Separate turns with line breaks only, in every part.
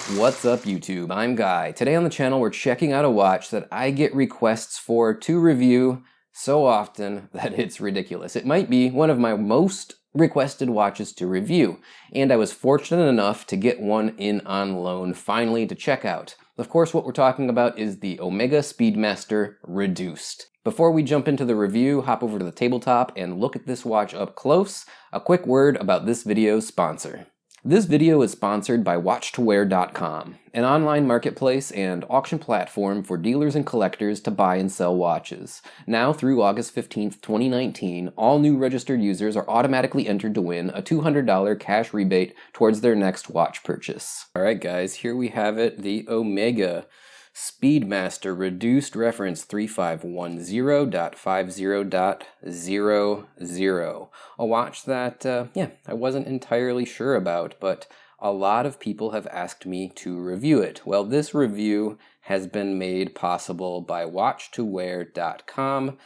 What's up YouTube? I'm Guy. Today on the channel we're checking out a watch that I get requests for to review so often that it's ridiculous. It might be one of my most requested watches to review, and I was fortunate enough to get one in on loan finally to check out. Of course, what we're talking about is the Omega Speedmaster Reduced. Before we jump into the review, hop over to the tabletop and look at this watch up close. A quick word about this video's sponsor. This video is sponsored by watchtowear.com, an online marketplace and auction platform for dealers and collectors to buy and sell watches. Now through August 15th, 2019, all new registered users are automatically entered to win a $200 cash rebate towards their next watch purchase. Alright guys, here we have it, the Omega Speedmaster Reduced reference 3510.50.00. A watch that, I wasn't entirely sure about, but a lot of people have asked me to review it. Well, this review has been made possible by watchtowear.com,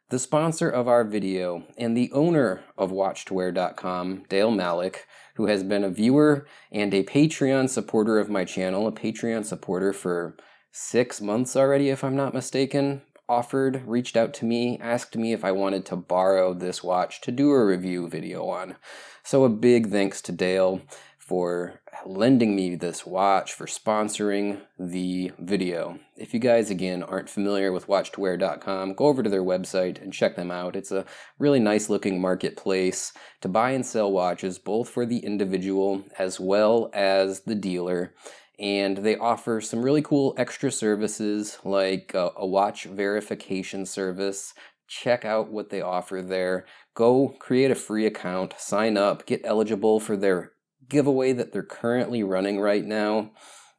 the sponsor of our video, and the owner of watchtowear.com, Dale Malik, who has been a viewer and a Patreon supporter of my channel, a Patreon supporter for 6 months already, if I'm not mistaken, reached out to me, asked me if I wanted to borrow this watch to do a review video on. So a big thanks to Dale for lending me this watch, for sponsoring the video. If you guys, again, aren't familiar with watchtowear.com, go over to their website and check them out. It's a really nice looking marketplace to buy and sell watches, both for the individual as well as the dealer. And they offer some really cool extra services like a watch verification service. Check out what they offer there. Go create a free account, sign up, get eligible for their giveaway that they're currently running right now.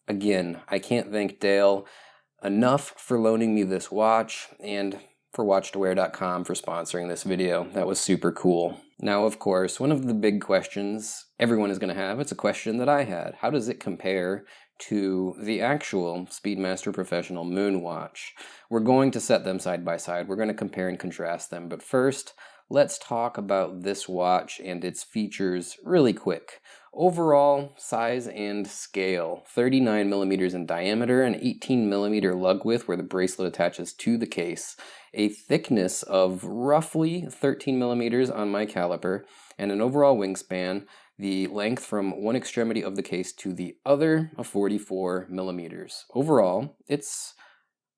Again, I can't thank Dale enough for loaning me this watch and for watchtowear.com for sponsoring this video. That was super cool. Now, of course, one of the big questions everyone is going to have, it's a question that I had. How does it compare to the actual Speedmaster Professional Moonwatch? We're going to set them side by side. We're going to compare and contrast them. But first, let's talk about this watch and its features really quick. Overall, size and scale, 39 millimeters in diameter and 18 millimeter lug width where the bracelet attaches to the case. A thickness of roughly 13 millimeters on my caliper, and an overall wingspan, the length from one extremity of the case to the other of 44 millimeters. Overall, it's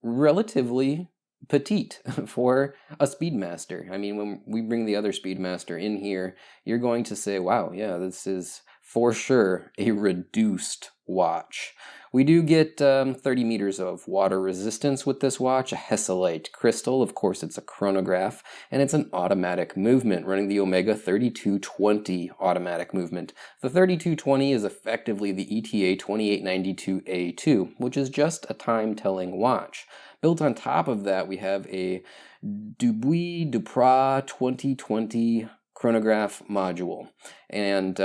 relatively petite for a Speedmaster. I mean, when we bring the other Speedmaster in here, you're going to say, wow, yeah, this is for sure a reduced watch. We do get 30 meters of water resistance with this watch, a Hesselite crystal, of course it's a chronograph, and it's an automatic movement, running the Omega 3220 automatic movement. The 3220 is effectively the ETA 2892A2, which is just a time-telling watch. Built on top of that, we have a Dubuis-Duprat 2020 chronograph module, and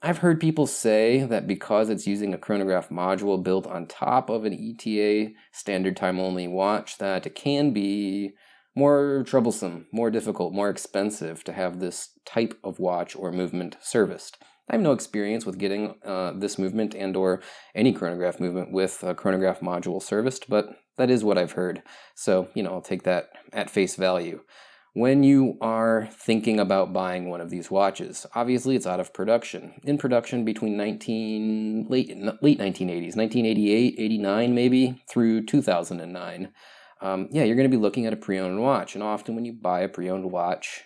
I've heard people say that because it's using a chronograph module built on top of an ETA standard time-only watch, that it can be more troublesome, more difficult, more expensive to have this type of watch or movement serviced. I have no experience with getting this movement and or any chronograph movement with a chronograph module serviced, but that is what I've heard. So, I'll take that at face value. When you are thinking about buying one of these watches, obviously it's out of production. In production between late 1980s, 1988, 89 maybe, through 2009. You're going to be looking at a pre-owned watch, and often when you buy a pre-owned watch,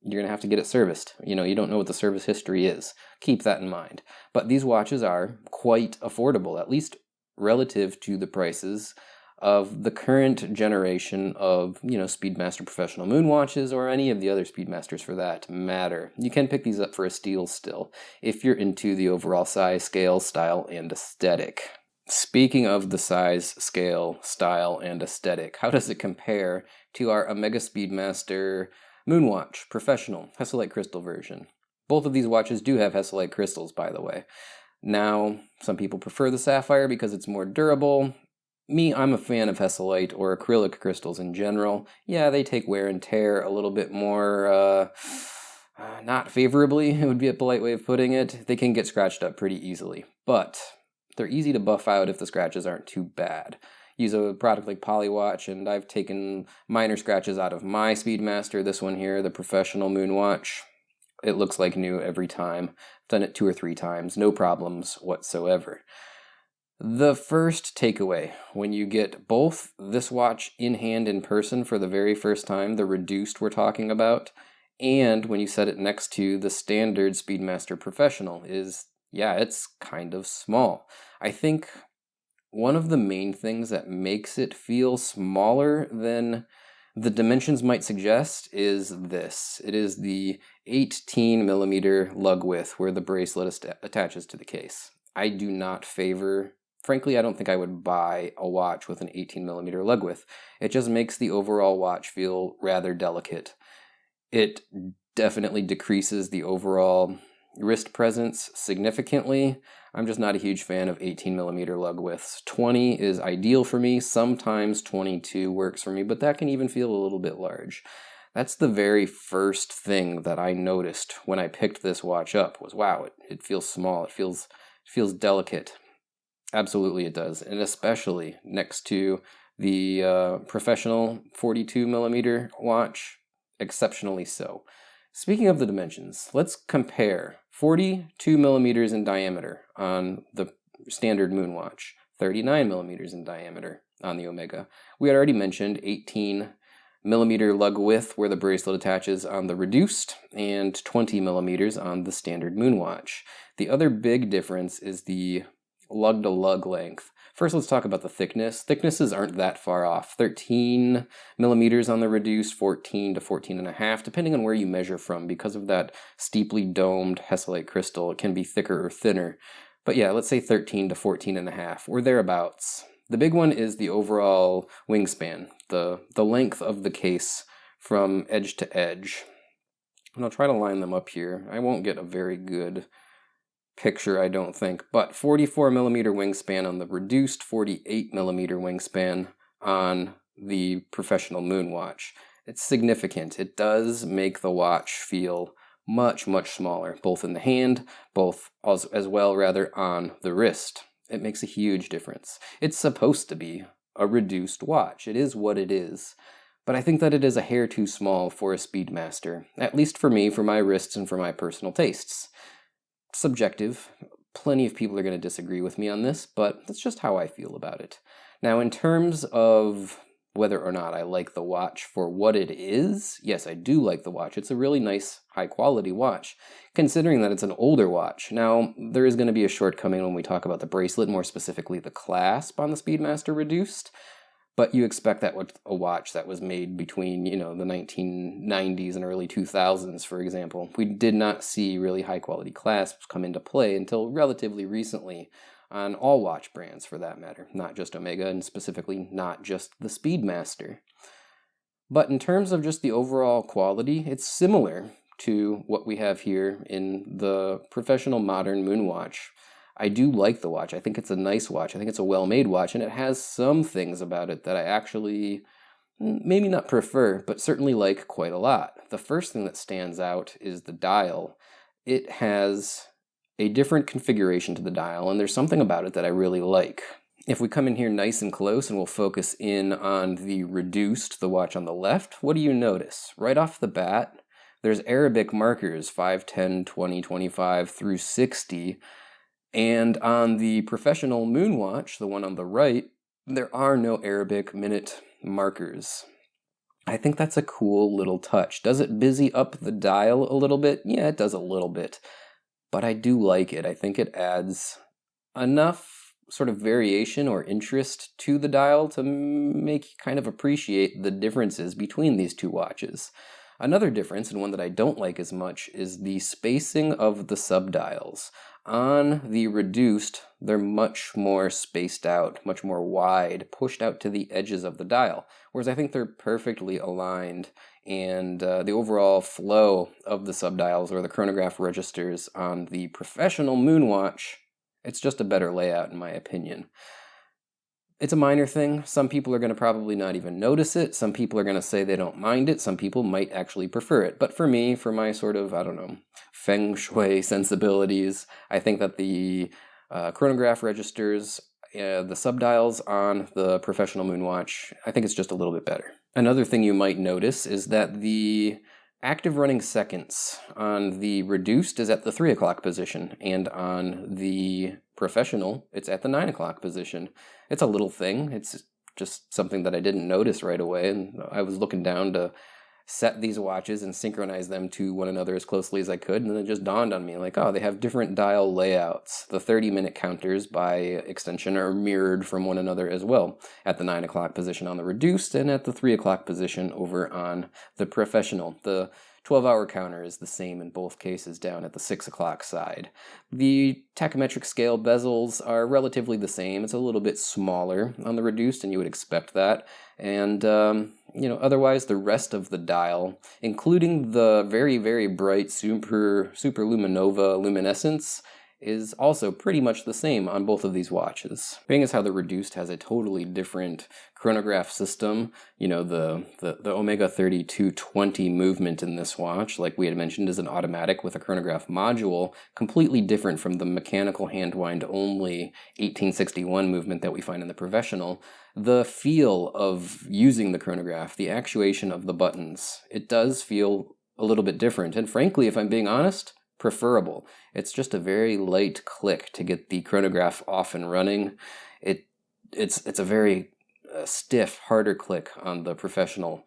you're going to have to get it serviced. You don't know what the service history is. Keep that in mind. But these watches are quite affordable, at least relative to the prices of the current generation of, Speedmaster Professional Moonwatches or any of the other Speedmasters for that matter. You can pick these up for a steal still, if you're into the overall size, scale, style, and aesthetic. Speaking of the size, scale, style, and aesthetic, how does it compare to our Omega Speedmaster Moonwatch Professional Hesselite crystal version? Both of these watches do have Hesselite crystals, by the way. Now, some people prefer the sapphire because it's more durable. Me, I'm a fan of Hesselite or acrylic crystals in general. Yeah, they take wear and tear a little bit more, not favorably, it would be a polite way of putting it. They can get scratched up pretty easily. But they're easy to buff out if the scratches aren't too bad. Use a product like Polywatch, and I've taken minor scratches out of my Speedmaster. This one here, the Professional Moonwatch, it looks like new every time. I've done it 2 or 3 times, no problems whatsoever. The first takeaway, when you get both this watch in hand in person for the very first time, the Reduced we're talking about, and when you set it next to the standard Speedmaster Professional, is, yeah, it's kind of small. I think one of the main things that makes it feel smaller than the dimensions might suggest is this. It is the 18 millimeter lug width where the bracelet attaches to the case. I do not favor, frankly, I don't think I would buy a watch with an 18 millimeter lug width. It just makes the overall watch feel rather delicate. It definitely decreases the overall wrist presence significantly. I'm just not a huge fan of 18 millimeter lug widths. 20 is ideal for me. Sometimes 22 works for me, but that can even feel a little bit large. That's the very first thing that I noticed when I picked this watch up was, wow, it feels small. It feels delicate. Absolutely it does. And especially next to the Professional 42 millimeter watch, exceptionally so. Speaking of the dimensions, let's compare 42 millimeters in diameter on the standard Moonwatch, 39 millimeters in diameter on the Omega. We had already mentioned 18 millimeter lug width where the bracelet attaches on the Reduced, and 20 millimeters on the standard Moonwatch. The other big difference is the lug-to-lug length. First, let's talk about the thickness. Thicknesses aren't that far off. 13 millimeters on the Reduced, 14 to 14 and a half, depending on where you measure from. Because of that steeply domed Hesselite crystal, it can be thicker or thinner. But yeah, let's say 13 to 14 and a half, or thereabouts. The big one is the overall wingspan, the length of the case from edge to edge. And I'll try to line them up here. I won't get a very good picture, I don't think, but 44 millimeter wingspan on the Reduced, 48 millimeter wingspan on the Professional Moonwatch. It's significant. It does make the watch feel much, much smaller, both in the hand, as well on the wrist. It makes a huge difference. It's supposed to be a reduced watch. It is what it is. But I think that it is a hair too small for a Speedmaster, at least for me, for my wrists, and for my personal tastes. Subjective. Plenty of people are going to disagree with me on this, but that's just how I feel about it. Now, in terms of whether or not I like the watch for what it is, yes, I do like the watch. It's a really nice, high-quality watch, considering that it's an older watch. Now, there is going to be a shortcoming when we talk about the bracelet, more specifically the clasp on the Speedmaster Reduced, but you expect that with a watch that was made between, the 1990s and early 2000s, for example. We did not see really high-quality clasps come into play until relatively recently on all watch brands, for that matter, not just Omega, and specifically not just the Speedmaster. But in terms of just the overall quality, it's similar to what we have here in the Professional Modern Moonwatch. I do like the watch. I think it's a nice watch. I think it's a well-made watch, and it has some things about it that I actually maybe not prefer, but certainly like quite a lot. The first thing that stands out is the dial. It has a different configuration to the dial, and there's something about it that I really like. If we come in here nice and close and we'll focus in on the Reduced, the watch on the left, what do you notice? Right off the bat, there's Arabic markers, 5, 10, 20, 25 through 60, and on the Professional Moonwatch, the one on the right, there are no Arabic minute markers. I think that's a cool little touch. Does it busy up the dial a little bit? Yeah, it does a little bit. But I do like it. I think it adds enough sort of variation or interest to the dial to make you kind of appreciate the differences between these two watches. Another difference, and one that I don't like as much, is the spacing of the subdials. On the Reduced, they're much more spaced out, much more wide, pushed out to the edges of the dial, whereas I think they're perfectly aligned, and the overall flow of the subdials or the chronograph registers on the Professional Moonwatch, it's just a better layout in my opinion. It's a minor thing. Some people are going to probably not even notice it. Some people are going to say they don't mind it. Some people might actually prefer it. But for me, for my sort of, feng shui sensibilities, I think that the chronograph registers, the subdials on the Professional Moonwatch, I think it's just a little bit better. Another thing you might notice is that the active running seconds on the Reduced is at the 3 o'clock position, and on the Professional, it's at the 9 o'clock position. It's a little thing. It's just something that I didn't notice right away, and I was looking down to set these watches and synchronize them to one another as closely as I could, and then it just dawned on me, like, oh, they have different dial layouts. The 30-minute counters, by extension, are mirrored from one another as well, at the 9 o'clock position on the Reduced and at the 3 o'clock position over on the Professional. The 12-hour counter is the same in both cases down at the 6 o'clock side. The tachometric scale bezels are relatively the same. It's a little bit smaller on the Reduced, and you would expect that. And, otherwise the rest of the dial, including the very, very bright superluminova luminescence, is also pretty much the same on both of these watches. Being as how the Reduced has a totally different chronograph system, the Omega 3220 movement in this watch, like we had mentioned, is an automatic with a chronograph module, completely different from the mechanical hand-wind only 1861 movement that we find in the Professional. The feel of using the chronograph, the actuation of the buttons, it does feel a little bit different, and frankly, if I'm being honest, preferable. It's just a very light click to get the chronograph off and running. It's a very stiff, harder click on the Professional.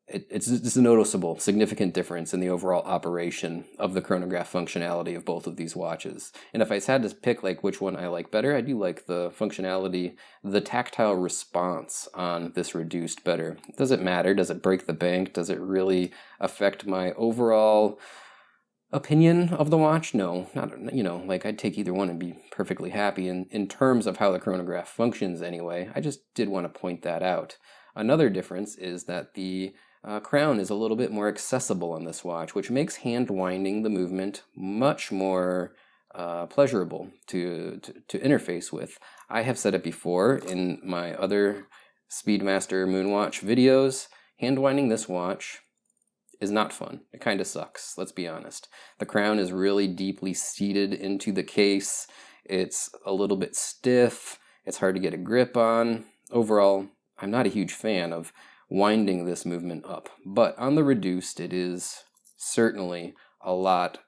It's a noticeable, significant difference in the overall operation of the chronograph functionality of both of these watches. And if I had to pick which one I like better, I do like the functionality, the tactile response on this Reduced better. Does it matter? Does it break the bank? Does it really affect my overall opinion of the watch? No, not, I'd take either one and be perfectly happy in terms of how the chronograph functions anyway. I just did want to point that out. Another difference is that the crown is a little bit more accessible on this watch, which makes hand winding the movement much more pleasurable to interface with. I have said it before in my other Speedmaster Moonwatch videos, hand winding this watch is not fun. It kind of sucks, let's be honest. The crown is really deeply seated into the case. It's a little bit stiff. It's hard to get a grip on. Overall, I'm not a huge fan of winding this movement up. But on the Reduced, it is certainly a lot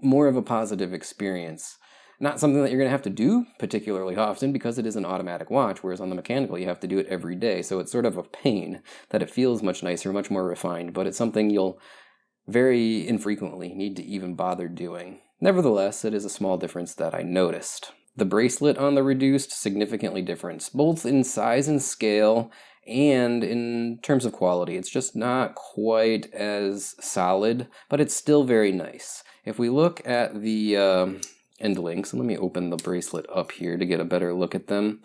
more of a positive experience. Not something that you're going to have to do particularly often because it is an automatic watch, whereas on the mechanical you have to do it every day. So it's sort of a pain that it feels much nicer, much more refined, but it's something you'll very infrequently need to even bother doing. Nevertheless, it is a small difference that I noticed. The bracelet on the Reduced, significantly different, both in size and scale and in terms of quality. It's just not quite as solid, but it's still very nice. If we look at the end links, and let me open the bracelet up here to get a better look at them.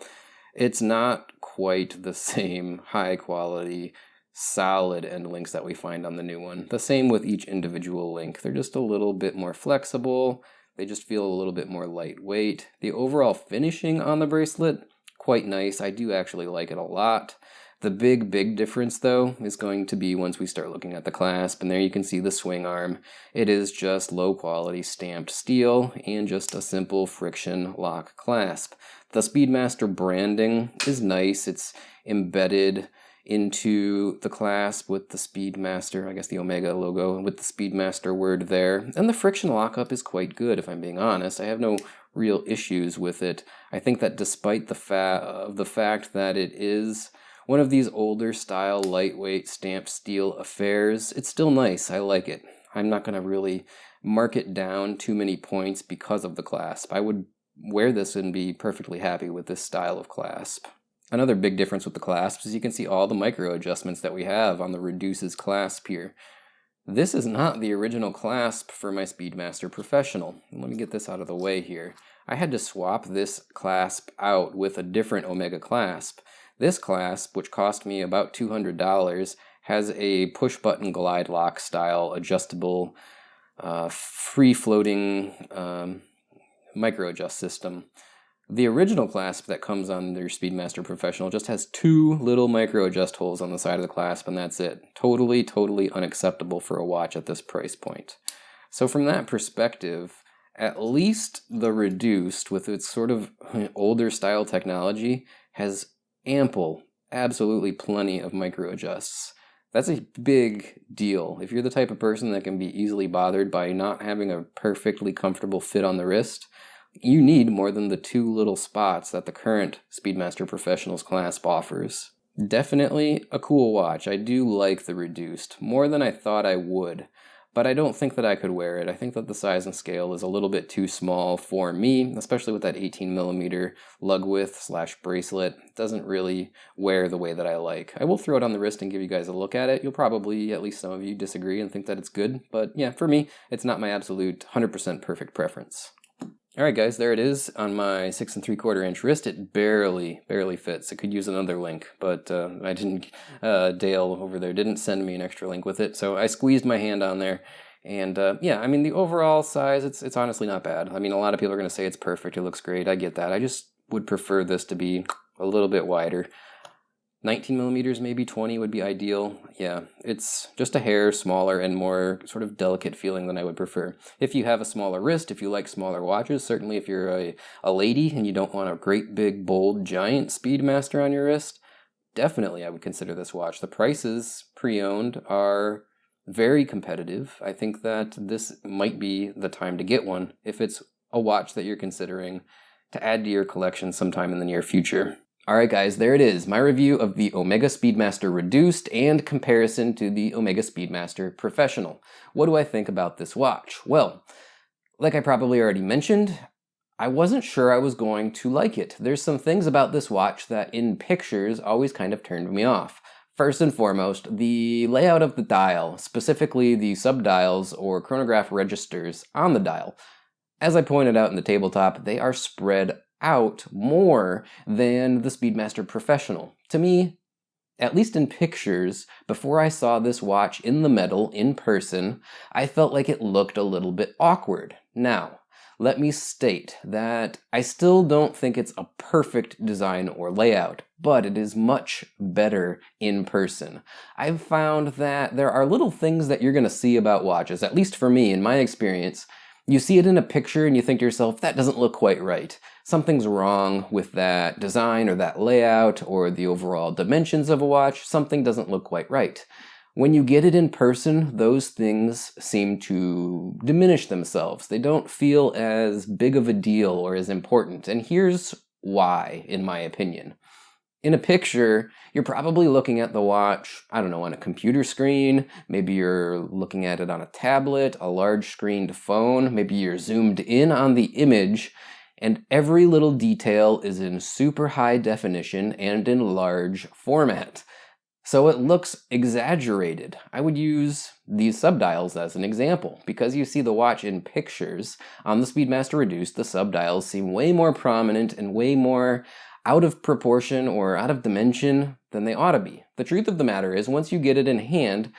It's not quite the same high quality, solid end links that we find on the new one. The same with each individual link. They're just a little bit more flexible. They just feel a little bit more lightweight. The overall finishing on the bracelet, quite nice. I do actually like it a lot. The big difference, though, is going to be once we start looking at the clasp, and there you can see the swing arm. It is just low-quality stamped steel and just a simple friction lock clasp. The Speedmaster branding is nice. It's embedded into the clasp with the Speedmaster, I guess the Omega logo, with the Speedmaster word there. And the friction lockup is quite good, if I'm being honest. I have no real issues with it. I think that despite the fact that it is one of these older style lightweight stamped steel affairs, it's still nice. I like it. I'm not going to really mark it down too many points because of the clasp. I would wear this and be perfectly happy with this style of clasp. Another big difference with the clasps is you can see all the micro adjustments that we have on the Reduce's clasp here. This is not the original clasp for my Speedmaster Professional. Let me get this out of the way here. I had to swap this clasp out with a different Omega clasp. This clasp, which cost me about $200, has a push-button glide lock style adjustable free-floating micro-adjust system. The original clasp that comes on your Speedmaster Professional just has two little micro-adjust holes on the side of the clasp, and that's it. Totally unacceptable for a watch at this price point. So from that perspective, At least the Reduced, with its sort of older style technology, has ample, absolutely plenty of micro adjusts. That's a big deal. If you're the type of person that can be easily bothered by not having a perfectly comfortable fit on the wrist, you need more than the 2 little spots that the current Speedmaster Professional's Clasp offers. Definitely a cool watch. I do like the Reduced, more than I thought I would. But I don't think that I could wear it. I think that the size and scale is a little bit too small for me, especially with that 18mm lug width / bracelet. It doesn't really wear the way that I like. I will throw it on the wrist and give you guys a look at it. You'll probably, at least some of you, disagree and think that it's good. But yeah, for me, it's not my absolute 100% perfect preference. Alright guys, there it is on my 6 3/4 inch wrist. It barely fits. It could use another link, but I didn't, Dale over there didn't send me an extra link with it, so I squeezed my hand on there. And yeah, I mean, the overall size, it's honestly not bad. I mean, a lot of people are going to say it's perfect, it looks great, I get that. I just would prefer this to be a little bit wider. 19mm, maybe 20 would be ideal. Yeah, it's just a hair smaller and more sort of delicate feeling than I would prefer. If you have a smaller wrist, if you like smaller watches, certainly if you're a lady and you don't want a great big bold giant Speedmaster on your wrist, definitely I would consider this watch. The prices pre-owned are very competitive. I think that this might be the time to get one if it's a watch that you're considering to add to your collection sometime in the near future. Alright guys, there it is, my review of the Omega Speedmaster Reduced and comparison to the Omega Speedmaster Professional. What do I think about this watch? Well, like I probably already mentioned, I wasn't sure I was going to like it. There's some things about this watch that in pictures always kind of turned me off. First and foremost, the layout of the dial, specifically the subdials or chronograph registers on the dial. As I pointed out in the tabletop, they are spread out more than the Speedmaster Professional. To me, at least in pictures, before I saw this watch in the metal, in person, I felt like it looked a little bit awkward. Now, let me state that I still don't think it's a perfect design or layout, but it is much better in person. I've found that there are little things that you're going to see about watches, at least for me, in my experience. You see it in a picture and you think to yourself, that doesn't look quite right. Something's wrong with that design or that layout or the overall dimensions of a watch. Something doesn't look quite right. When you get it in person, those things seem to diminish themselves. They don't feel as big of a deal or as important. And here's why, in my opinion. In a picture, you're probably looking at the watch, I don't know, on a computer screen. Maybe you're looking at it on a tablet, a large screened phone. Maybe you're zoomed in on the image, and every little detail is in super high definition and in large format. So it looks exaggerated. I would use these subdials as an example. Because you see the watch in pictures, on the Speedmaster Reduced, the subdials seem way more prominent and way more out of proportion or out of dimension than they ought to be. The truth of the matter is, once you get it in hand,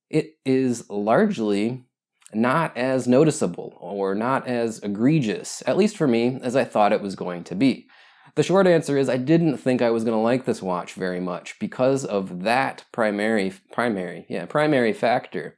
it is largely not as noticeable or not as egregious, at least for me, as I thought it was going to be. The short answer is I didn't think I was going to like this watch very much because of that primary factor.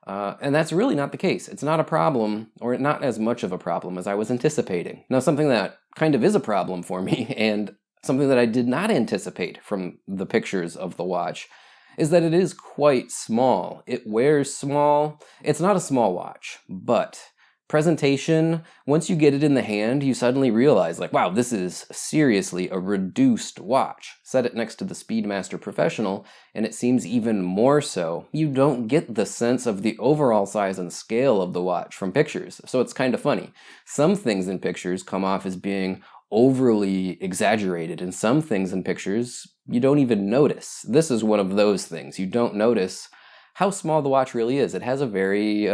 And that's really not the case. It's not a problem, or not as much of a problem as I was anticipating. Now, something that kind of is a problem for me, and something that I did not anticipate from the pictures of the watch, is that it is quite small. It wears small. It's not a small watch, but presentation, once you get it in the hand, you suddenly realize, like, wow, this is seriously a reduced watch. Set it next to the Speedmaster Professional, and it seems even more so. You don't get the sense of the overall size and scale of the watch from pictures, so it's kind of funny. Some things in pictures come off as being overly exaggerated, and some things in pictures you don't even notice. This is one of those things. You don't notice how small the watch really is. It has a very,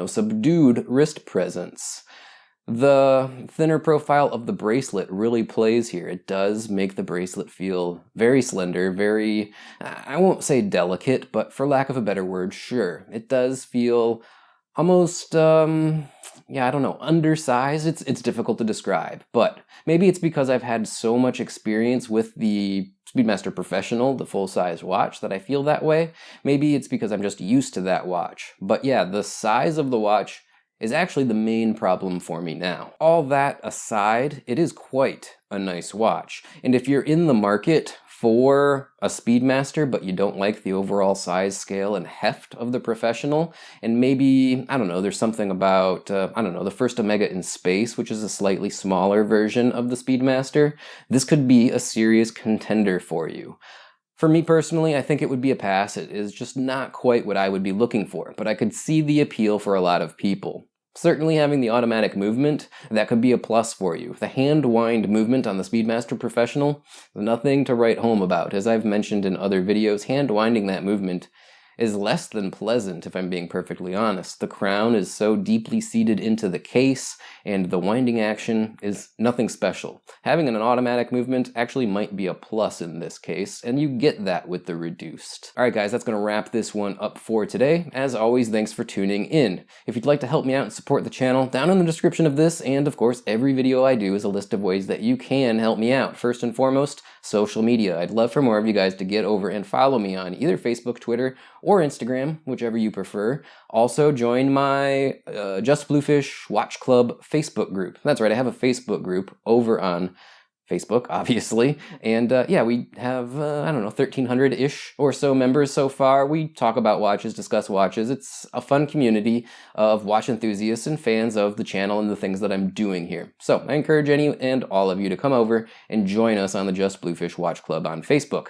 subdued wrist presence. The thinner profile of the bracelet really plays here. It does make the bracelet feel very slender, very, I won't say delicate, but for lack of a better word, sure. It does feel almost, undersized. It's difficult to describe, but maybe it's because I've had so much experience with the Speedmaster Professional, the full-size watch, that I feel that way. Maybe it's because I'm just used to that watch. But yeah, the size of the watch is actually the main problem for me now. All that aside, it is quite a nice watch. And if you're in the market for a Speedmaster, but you don't like the overall size, scale, and heft of the Professional, and maybe, I don't know, there's something about, I don't know, the first Omega in space, which is a slightly smaller version of the Speedmaster, this could be a serious contender for you. For me personally, I think it would be a pass. It is just not quite what I would be looking for, but I could see the appeal for a lot of people. Certainly having the automatic movement, that could be a plus for you. The hand wind movement on the Speedmaster Professional, nothing to write home about. As I've mentioned in other videos, hand winding that movement is less than pleasant, if I'm being perfectly honest. The crown is so deeply seated into the case, and the winding action is nothing special. Having an automatic movement actually might be a plus in this case, and you get that with the Reduced. Alright guys, that's going to wrap this one up for today. As always, thanks for tuning in. If you'd like to help me out and support the channel, down in the description of this, and of course every video I do, is a list of ways that you can help me out. First and foremost, social media. I'd love for more of you guys to get over and follow me on either Facebook, Twitter, or Instagram, whichever you prefer. Also, join my JustBlueFish Watch Club Facebook group. That's right, I have a Facebook group over on Facebook, obviously. And yeah, we have, I don't know, 1,300-ish or so members so far. We talk about watches, discuss watches. It's a fun community of watch enthusiasts and fans of the channel and the things that I'm doing here. So I encourage any and all of you to come over and join us on the JustBlueFish Watch Club on Facebook.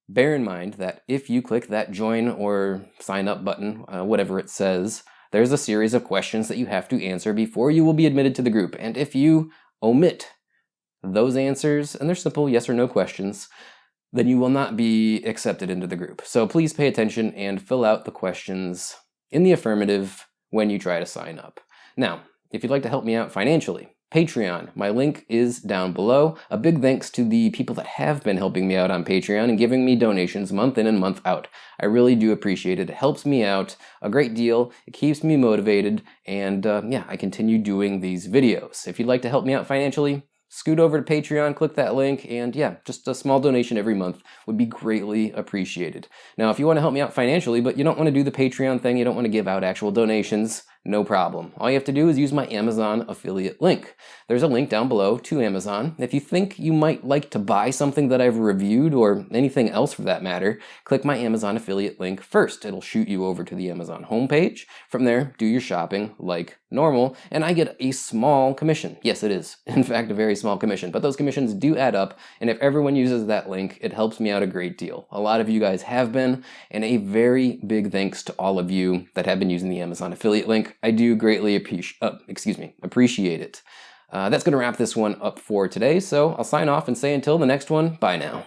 Bear in mind that if you click that join or sign up button, whatever it says, there's a series of questions that you have to answer before you will be admitted to the group. And if you omit those answers, and they're simple yes or no questions, then you will not be accepted into the group. So please pay attention and fill out the questions in the affirmative when you try to sign up. Now, if you'd like to help me out financially, Patreon. My link is down below. A big thanks to the people that have been helping me out on Patreon and giving me donations month in and month out. I really do appreciate it. It helps me out a great deal. It keeps me motivated, and yeah, I continue doing these videos. If you'd like to help me out financially, scoot over to Patreon, click that link, and yeah, just a small donation every month would be greatly appreciated. Now, if you want to help me out financially, but you don't want to do the Patreon thing, you don't want to give out actual donations, no problem. All you have to do is use my Amazon affiliate link. There's a link down below to Amazon. If you think you might like to buy something that I've reviewed, or anything else for that matter, click my Amazon affiliate link first. It'll shoot you over to the Amazon homepage. From there, do your shopping like normal, and I get a small commission. Yes, it is, in fact, a very small commission, but those commissions do add up, and if everyone uses that link, it helps me out a great deal. A lot of you guys have been, and a very big thanks to all of you that have been using the Amazon affiliate link. I do greatly appreciate it. That's going to wrap this one up for today, so I'll sign off and say until the next one, bye now.